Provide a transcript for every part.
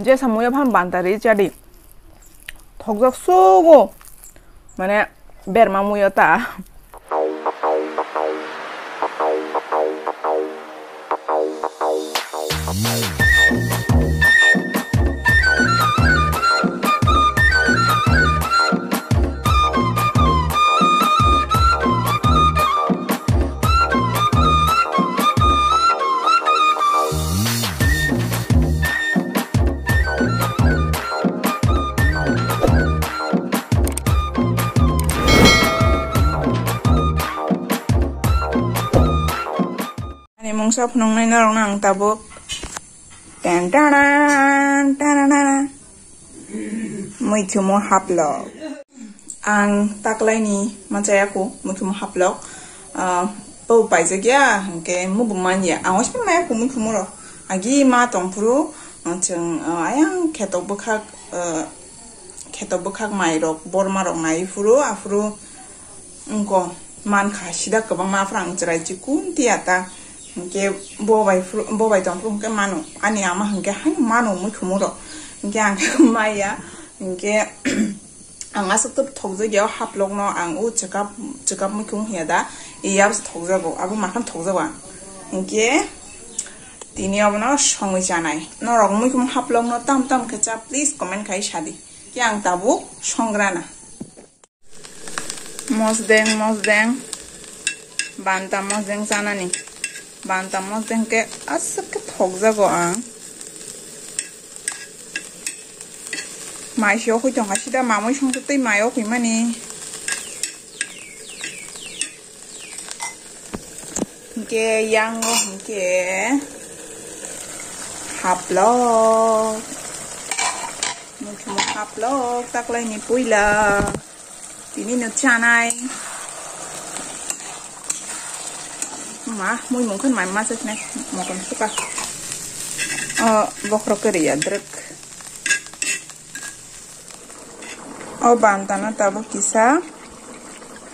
이제 사무엽 한 반다리 짜리 덕적 쏘고 만에 베르마무였다. Mongsa phunong nai narong nang tabuk tan taran taran muithumo haplok ang taklaini machayaku muithumo haplok po paijagya hangke mubumanya ang waspe maya ku muithumo ro agi ma tongpuru chung ayang khetok bukhak mairok borma rok nai furu afuru ngko mankha sida kabang ma frang chrai chikun tiata Hingke bobai tongpru hingke manu ani ama hingke hani manu muithumo ro hingke angke maya hingke ang asuk tup thokjagyaw haplok no ang u chekap muithum hiada iyab thokjago abo makan thokjawa hingke tini abono songwi janai norok muithum haplok no tam khecha please comment khai sadi ki ang tabu songrana mosdeng banta mosdeng janani Banta mosdeng ke asap ke thokjago ang mai sio hui jong asida mamoi song tei mayo hui mani ke yango ke haplok muchmo haplok taklai ni puila tini no chanai ma muy mungkin mai masak nih makan suka bokro keri ya drek banta na tabu kisa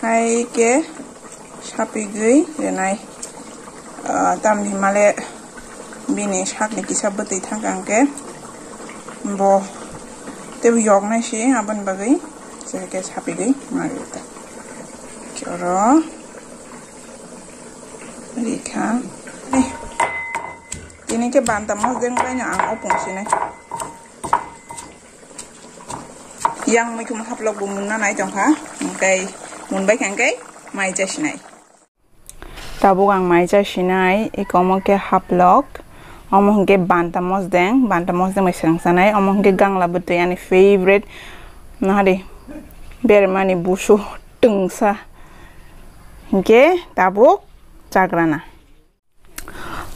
hai ke sapi gui renai tam himale bini sak ni kisa betai thangkang ke bo tebu yok nai si aban bagai ke sapi gui mari ta coro Rika, ini ke banta mosdeng banyak ang opung sini. Yang muithum haplok bumunna nai jongka, mungkai munbai kangkai mai jasinai. Tabuk ang mai jasinai, ikomo ke haplok, omong ke banta mosdeng mesang sanai, omong ke gang labutu yani favorite, nahari bermani busu tengsa, ke tabuk. Cagrana.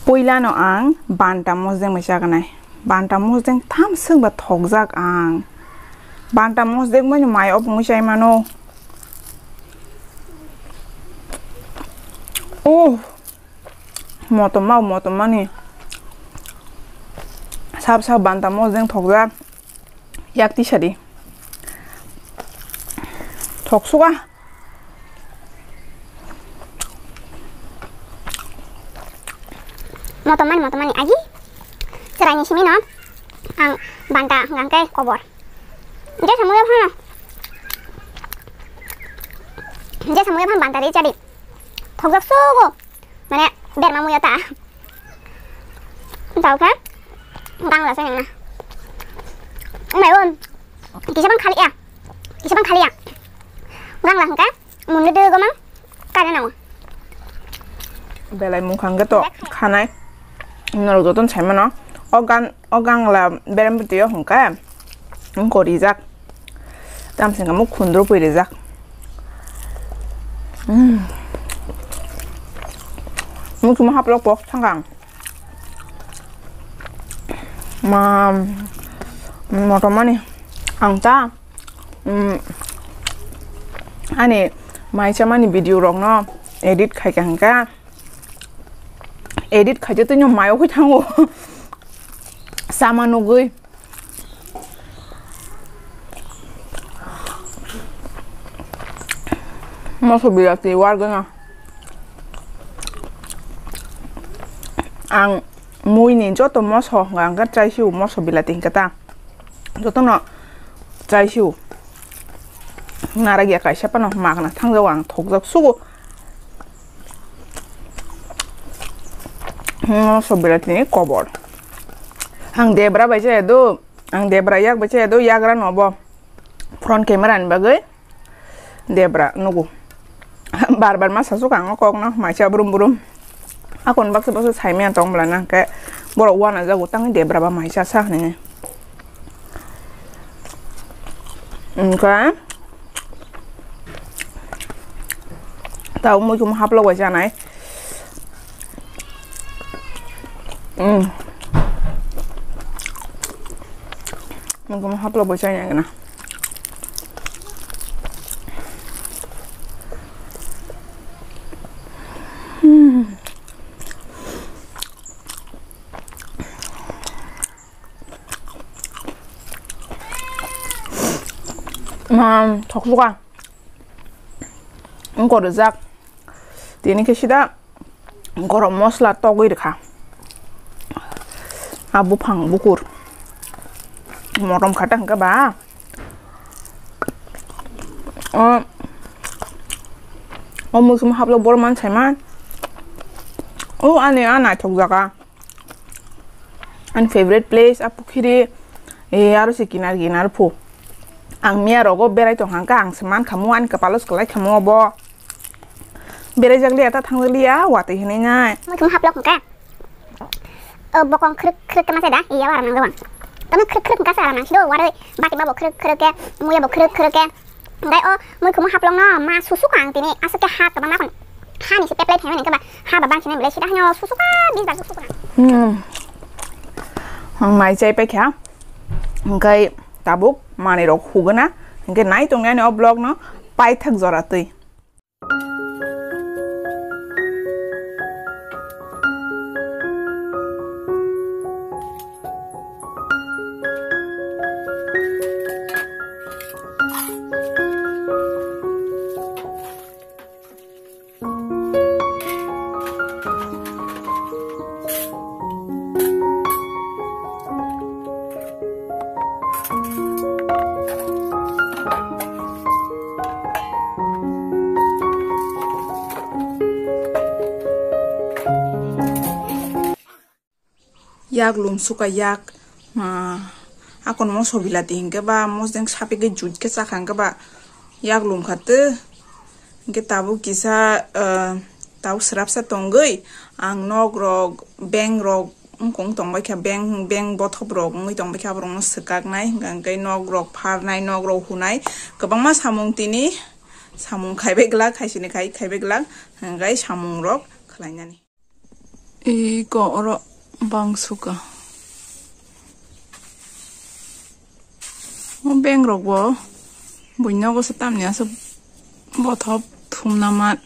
Puila no ang banta mosdeng mesaganai. Banta mosdeng tamswk ba thokjak ang. Banta mosdeng mo mai op musai mano. Motoma ni. Sab banta mosdeng thokjak. Yakti sadi. Thoksuka. Motomani aji serani simi no ang banta ngangke kobor je samuya bhan banta ri chadi thokjak sugo mane berma muya ta tau ka gang la senang na mai on kisabang khali ya gang la hangka mun de go mang kana nawa belai mungkang ke to khanai nor joton chaimano ogang la berem putio hungka ngori jak tamswk mu khundro puire jak muchmo haplok pok thangang ma motomani angta ani mai chamani video rok no edit khai kangka edit khai to nyom mayo hui thango samano gui Maso bilati warga na ang mui ni joto moso ngangkat chai siu moso bilating kata joto no chai siu naragi kai siapa no makna tangjawang thokjak sugo moso bilating kobor ang debra baca itu ang debra yak baca itu yagra nobo front camera ni bagai debra nugu bar masa suka ngokok no maca burum akon baksa saimian tong belana kayak borok wan aja gutang debra ba maca sah nih enggak tahu mau cuma Haplok aja naik mau Haplok bocahnya kena thok suka engkau rezak Tini kesida engkau mosla togoi dekha abu pang bukur morom kadang ke ba mau cuma Haplok borman sama aneh anak thok zaka an favorite place apu kiri harus kinar pu ang mia rogo berai tong hangka ang seman kamu an kepalos kelai kamu obo berai jagli ata tangli ya wati hini nyai mau cuma Haplok ka bokong krek ke masih dah iya warna doang tapi krek ka salah nang sido warai bati babo krek ke mu ya bo krek ke dai mau cuma Haplok no ma susu kang Tini asa ke hat ba makon ha ni si peplate hemen ka ba ha ba bang sini beli sidah nyo susu ka bis ba susu ka ang mai chai pe kya ngai tabuk mani rok hugana ngai nai tong ne blog no pai thak jora tui yak lum suka yak akon moso bilating ke ba mosdeng sapi ke jut ke sakang ke ba yak lum khate ke tabu kisa tahu serap sa tonggoi ang nog rog beng rog kong tong bai kha beng bothop rog ngoi tong bai kha brong sekak nai gangai nog rog phar nai nog rog hunai kobang ma samung Tini samung khaibe gla khaisini khaibe gla gangai samung rog khlainani ko oro bang suka beng rok bo buino ko setam nya so bothop thum namat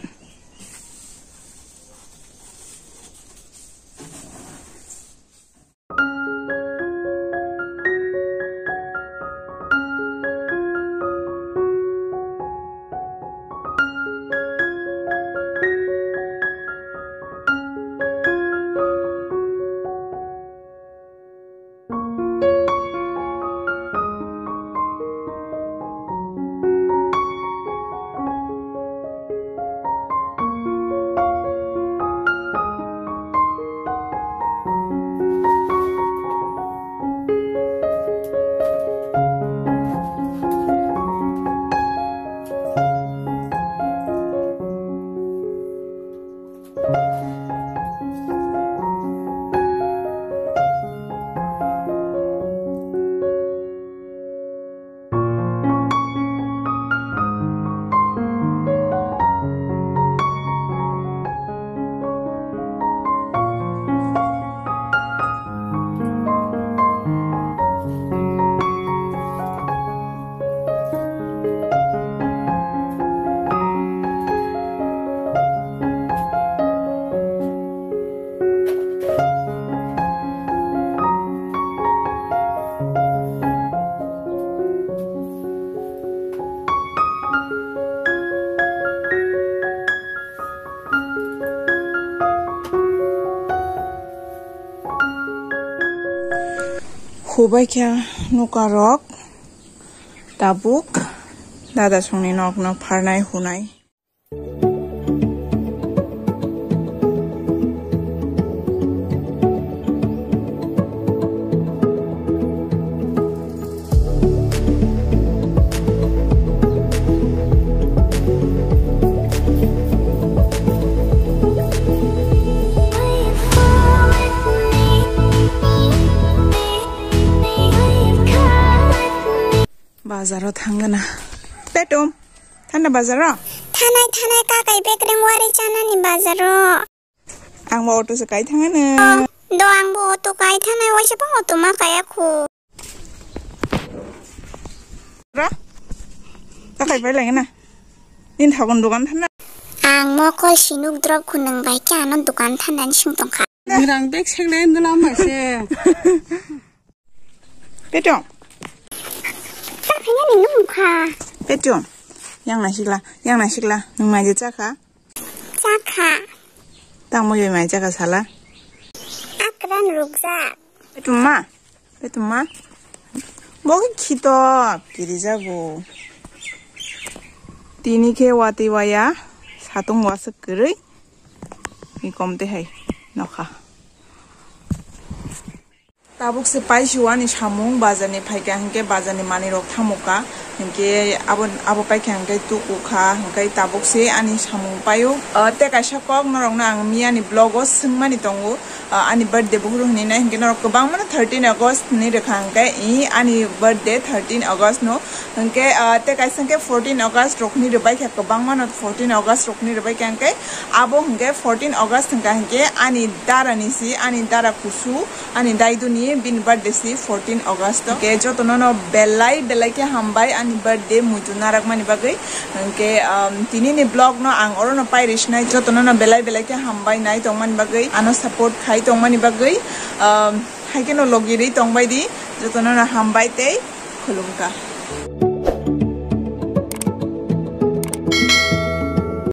baikya nukarok tabuk dada songni nok nok pharnai hunai bazaro thangana petom thana bazaro thanai kakai bekreng wari chana ni bazaro angbo auto se kai thangana do angbo auto kai thanai waise pa auto ma kaya khu ra kakai pai lengena nin thagon dukan thana ang mo kol sinuk drop khunang bai kya non dukan thanan sing tongkha ngrang bek sengne ndula mase petom kanya ni nungkha petom yang na sikla nung mai je chakha tang mo yoi mai chakha sala akran rukja petom ma bogi khito kiri jago tini ke wati waya satung wasak kerei ni komte hai nokha tabuk se paishuani samung bazani phaika hingke bazani mani rok thamuka hingke abo paika hingke tukukha hingke tabuk se ani samung payu te kaisa kok norok na ang mi ani blog o singmani tongo ani birthday buhuru hini na hingke norok kobang mana 13 August ni rekha hingke ani birthday 13 August no hingke te kaisa hingke 14 August rok ni rebai kha kobang mana 14 August rok ni rebai hingke abo hingke 14 August hingke ani dara ni si ani dara kusu ani daidu ni bin birthday si 14 August ke jotono no belai ke hambai ani birthday muju narak mani bagai ke tini ni blog no ang oro no pai risnai jotono no belai ke hambai nai tongmani bagai ano support khai tongmani bagai haike no logiri tongbai di jotono no hambai tei khulumka